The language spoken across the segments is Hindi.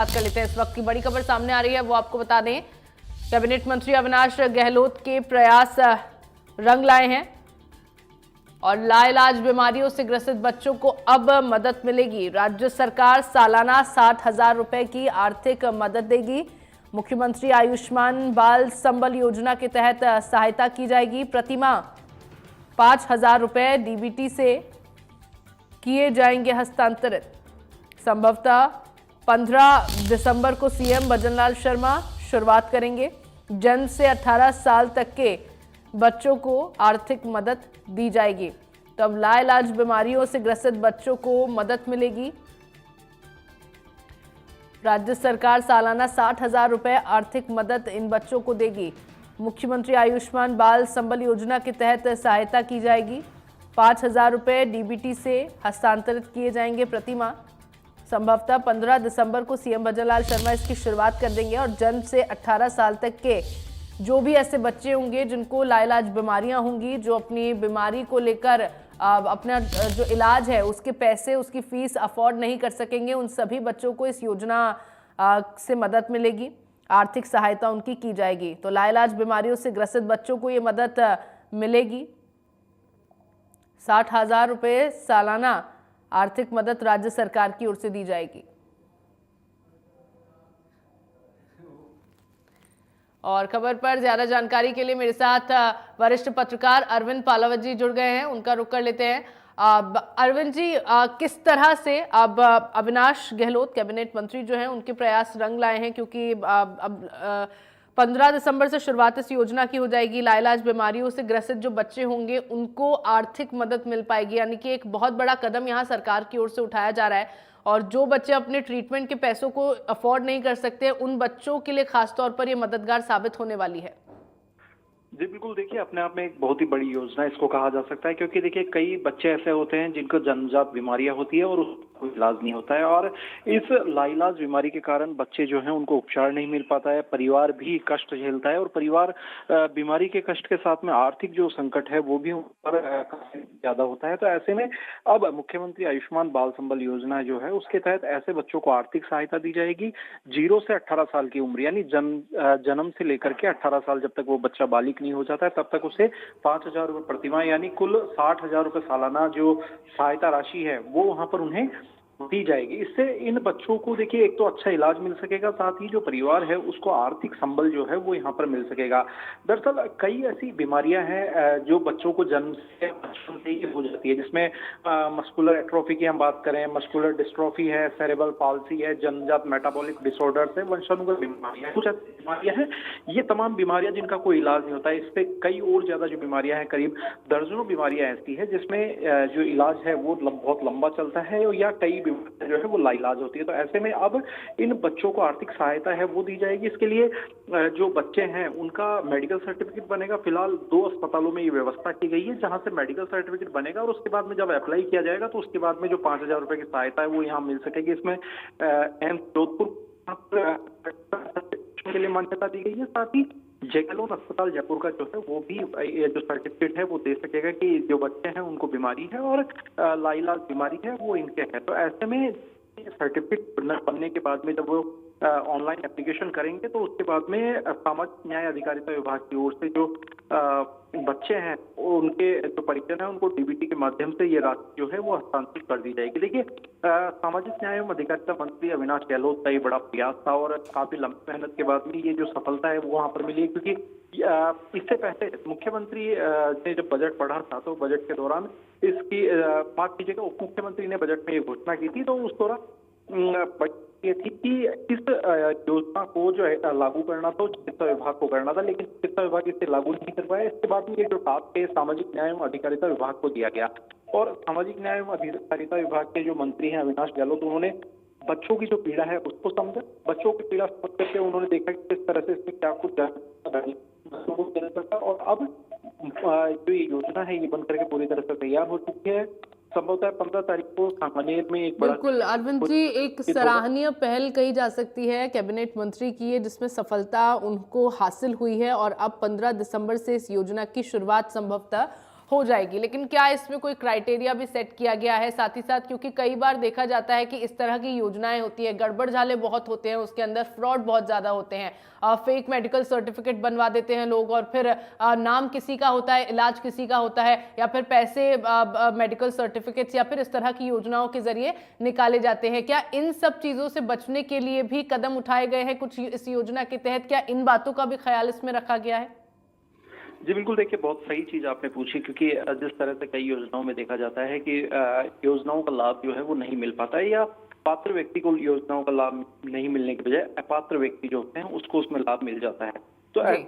बात कर लेते हैं। इस वक्त की बड़ी खबर सामने आ रही है, वो आपको बता दें। कैबिनेट मंत्री अविनाश गहलोत के प्रयास रंग लाए हैं और लाइलाज बीमारियों से ग्रसित बच्चों को अब मदद मिलेगी। राज्य सरकार सालाना 60,000 रुपए की आर्थिक मदद देगी। मुख्यमंत्री आयुष्मान बाल संबल योजना के तहत सहायता की जाएगी। प्रतिमाह 5,000 रुपए डीबीटी से किए जाएंगे हस्तांतरित। संभवतः 15 दिसंबर को सीएम भजनलाल शर्मा शुरुआत करेंगे। जन्म से 18 साल तक के बच्चों को आर्थिक मदद दी जाएगी। तो अब लाइलाज बीमारियों से ग्रसित बच्चों को मदद मिलेगी। राज्य सरकार सालाना 60,000 रुपए आर्थिक मदद इन बच्चों को देगी। मुख्यमंत्री आयुष्मान बाल संबल योजना के तहत सहायता की जाएगी। 5,000 रुपए डीबीटी से हस्तांतरित किए जाएंगे प्रतिमाह। संभवतः 15 दिसंबर को सीएम भजनलाल शर्मा इसकी शुरुआत कर देंगे और जन्म से 18 साल तक के जो भी ऐसे बच्चे होंगे जिनको लाइलाज बीमारियां होंगी, जो अपनी बीमारी को लेकर अपना जो इलाज है उसके पैसे, उसकी फीस अफोर्ड नहीं कर सकेंगे, उन सभी बच्चों को इस योजना से मदद मिलेगी। आर्थिक सहायता उनकी की जाएगी। तो लाइलाज बीमारियों से ग्रसित बच्चों को ये मदद मिलेगी। 60,000 रुपये सालाना आर्थिक मदद राज्य सरकार की ओर से दी जाएगी। और खबर पर ज्यादा जानकारी के लिए मेरे साथ वरिष्ठ पत्रकार अरविंद पालावत जी जुड़ गए हैं, उनका रुख कर लेते हैं। अरविंद जी, किस तरह से अब अविनाश गहलोत कैबिनेट मंत्री जो हैं उनके प्रयास रंग लाए हैं, क्योंकि अब 15 दिसंबर से शुरुआत इस योजना की हो जाएगी। लाइलाज बीमारियों से ग्रसित जो बच्चे होंगे उनको आर्थिक मदद मिल पाएगी, यानी कि एक बहुत बड़ा कदम यहाँ सरकार की ओर से उठाया जा रहा है। और जो बच्चे अपने ट्रीटमेंट के पैसों को अफोर्ड नहीं कर सकते, उन बच्चों के लिए खासतौर पर ये मददगार साबित होने वाली है। जी बिल्कुल, देखिए अपने आप में एक बहुत ही बड़ी योजना इसको कहा जा सकता है, क्योंकि देखिए कई बच्चे ऐसे होते हैं जिनको जन्मजात बीमारियां होती है और उसका कोई इलाज नहीं होता है, और इस लाइलाज बीमारी के कारण बच्चे जो हैं उनको उपचार नहीं मिल पाता है, परिवार भी कष्ट झेलता है और परिवार बीमारी के कष्ट के साथ में आर्थिक जो संकट है वो भी उन पर काफी ज्यादा होता है। तो ऐसे में अब मुख्यमंत्री आयुष्मान बाल संबल योजना जो है उसके तहत ऐसे बच्चों को आर्थिक सहायता दी जाएगी। 0 से 18 साल की उम्र, यानी जन्म से लेकर के 18 साल जब तक वो बच्चा बालिग नहीं हो जाता है तब तक उसे 5,000 रुपए प्रतिमाह यानी कुल 60,000 रुपए सालाना जो सहायता राशि है वो वहां पर उन्हें दी जाएगी। इससे इन बच्चों को देखिए एक तो अच्छा इलाज मिल सकेगा, साथ ही जो परिवार है उसको आर्थिक संबल जो है वो यहाँ पर मिल सकेगा। दरअसल कई ऐसी बीमारियां हैं जो बच्चों को जन्म से बचपन से ही हो जाती है, जिसमें मस्कुलर एट्रोफी की हम बात करें, मस्कुलर डिस्ट्रॉफी है, सेरेब्रल पाल्सी है, जन्मजात मेटाबॉलिक डिसऑर्डर्स है, वंशानुगत बीमारियां, कुछ ऐसी बीमारियां हैं। ये तमाम बीमारियां जिनका कोई इलाज नहीं होता है। इस पे कई और ज्यादा जो बीमारियां हैं, करीब दर्जनों बीमारियां ऐसी है जिसमें जो इलाज है वो बहुत लंबा चलता है या कई जो है वो लाइलाज होती है। तो ऐसे में अब इन बच्चों को आर्थिक सहायता है वो दी जाएगी। इसके लिए जो बच्चे हैं उनका मेडिकल सर्टिफिकेट बनेगा। फिलहाल 2 अस्पतालों में ये व्यवस्था की गई है जहां से मेडिकल सर्टिफिकेट बनेगा, और उसके बाद में जब अप्लाई किया जाएगा तो उसके बाद में जो 5,000 रुपए की सहायता है वो यहाँ मिल सकेगी। इसमें एम्स जोधपुर के लिए मान्यता दी गई है, साथ ही जयकलोन अस्पताल जयपुर का जो है वो भी जो सर्टिफिकेट है वो दे सकेगा कि जो बच्चे हैं उनको बीमारी है और लाइलाज बीमारी है वो इनके है। तो ऐसे में सर्टिफिकेट बनने के बाद में जब वो ऑनलाइन एप्लीकेशन करेंगे तो उसके बाद में सामाजिक न्याय अधिकारिता विभाग की ओर से जो बच्चे हैं उनके जो परिजन हैं उनको डीबीटी के माध्यम से ये राशि जो है वो हस्तांतरित कर दी जाएगी। देखिए सामाजिक न्याय एवं अधिकारिता मंत्री अविनाश गहलोत का ये बड़ा प्रयास था और काफी लंबी मेहनत के बाद में ये जो सफलता है वो वहाँ पर मिली है, क्योंकि इससे पहले मुख्यमंत्री ने जब बजट पढ़ा था तो बजट के दौरान इसकी माफ कीजिएगा उप मुख्यमंत्री ने बजट में ये घोषणा की थी, तो उस दौरान ये थी कि इस योजना को जो है लागू करना था चिकित्सा विभाग को करना था, लेकिन चिकित्सा विभाग इसे लागू नहीं कर पाया। इसके बाद में ये जो टास्क है सामाजिक न्याय एवं अधिकारिता विभाग को दिया गया, और सामाजिक न्याय एवं अधिकारिता विभाग के जो मंत्री हैं अविनाश गहलोत, उन्होंने बच्चों की जो पीड़ा है उसको समझा। बच्चों की पीड़ा समझ करके उन्होंने देखा कि किस तरह से इसमें क्या कुछ बच्चों को देना सकता, और अब जो ये योजना है ये बन करके पूरी तरह से तैयार हो चुकी है। संभवतः 15 तारीख को सांगनेर में एक बड़ा बिल्कुल अरविंद जी, एक सराहनीय पहल कही जा सकती है कैबिनेट मंत्री की है जिसमें सफलता उनको हासिल हुई है, और अब 15 दिसंबर से इस योजना की शुरुआत संभवतः हो जाएगी। लेकिन क्या इसमें कोई क्राइटेरिया भी सेट किया गया है साथ ही साथ, क्योंकि कई बार देखा जाता है कि इस तरह की योजनाएं होती है, गड़बड़ झाले बहुत होते हैं, उसके अंदर फ्रॉड बहुत ज्यादा होते हैं, फेक मेडिकल सर्टिफिकेट बनवा देते हैं लोग, और फिर नाम किसी का होता है, इलाज किसी का होता है, या फिर पैसे मेडिकल सर्टिफिकेट्स या फिर इस तरह की योजनाओं के जरिए निकाले जाते हैं। क्या इन सब चीजों से बचने के लिए भी कदम उठाए गए हैं कुछ इस योजना के तहत? क्या इन बातों का भी ख्याल इसमें रखा गया है? जी बिल्कुल, देखिए बहुत सही चीज आपने पूछी, क्योंकि जिस तरह से कई योजनाओं में देखा जाता है कि योजनाओं का लाभ जो है वो नहीं मिल पाता है, या पात्र व्यक्ति को योजनाओं का लाभ नहीं मिलने के बजाय अपात्र व्यक्ति जो होते हैं उसको उसमें लाभ मिल जाता है। तो जी,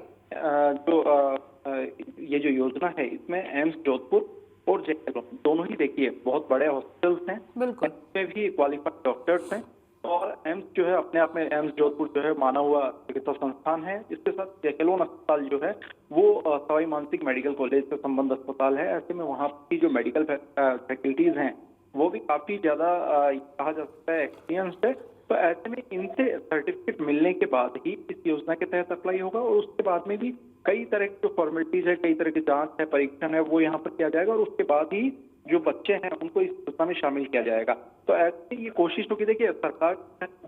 ये जो योजना है इसमें एम्स जोधपुर और जयलोन दोनों ही देखिए बहुत बड़े हॉस्पिटल्स हैं, बिल्कुल। इसमें भी क्वालिफाइड डॉक्टर्स हैं, और एम्स जो है अपने आप में एम्स जोधपुर जो है माना हुआ चिकित्सा संस्थान है। इसके साथ जयलोन अस्पताल जो है वो सवाई मानसिंह मेडिकल कॉलेज से संबद्ध अस्पताल है। ऐसे में वहाँ की जो मेडिकल फैकल्टीज हैं वो भी काफी ज्यादा कहा जा सकता है एक्सपीरियंस्ड है। तो ऐसे में इनसे सर्टिफिकेट मिलने के बाद ही इस योजना के तहत अप्लाई होगा, और उसके बाद में भी कई तरह की जो फॉर्मेलिटीज है, कई तरह की जांच है, परीक्षण है, वो यहाँ पर किया जाएगा, और उसके बाद ही जो बच्चे हैं उनको इस योजना में शामिल किया जाएगा। तो ऐसे ये कोशिश होगी, देखिए सरकार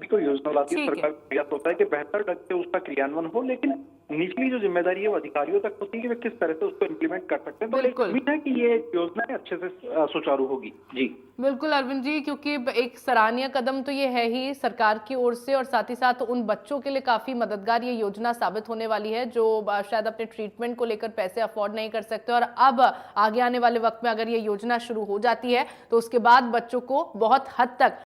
भी कोई योजना लाती है, ठीक है। सरकार का प्रयास होता है कि बेहतर ढंग से उसका क्रियान्वयन हो, लेकिन निचली जो जिम्मेदारी है वो अधिकारियों तक होती है कि वे किस तरह से उसको इम्प्लीमेंट कर सकते हैं। तो बिल्कुल। उम्मीद है कि ये योजना अच्छे से सुचारू होगी। जी बिल्कुल अरविंद जी, क्योंकि एक सराहनीय कदम तो ये है ही सरकार की ओर से, और साथ ही साथ उन बच्चों के लिए काफी मददगार ये योजना साबित होने वाली है जो शायद अपने ट्रीटमेंट को लेकर पैसे अफोर्ड नहीं कर सकते, और अब आगे आने वाले वक्त में अगर ये योजना शुरू हो जाती है तो उसके बाद बच्चों को बहुत हद तक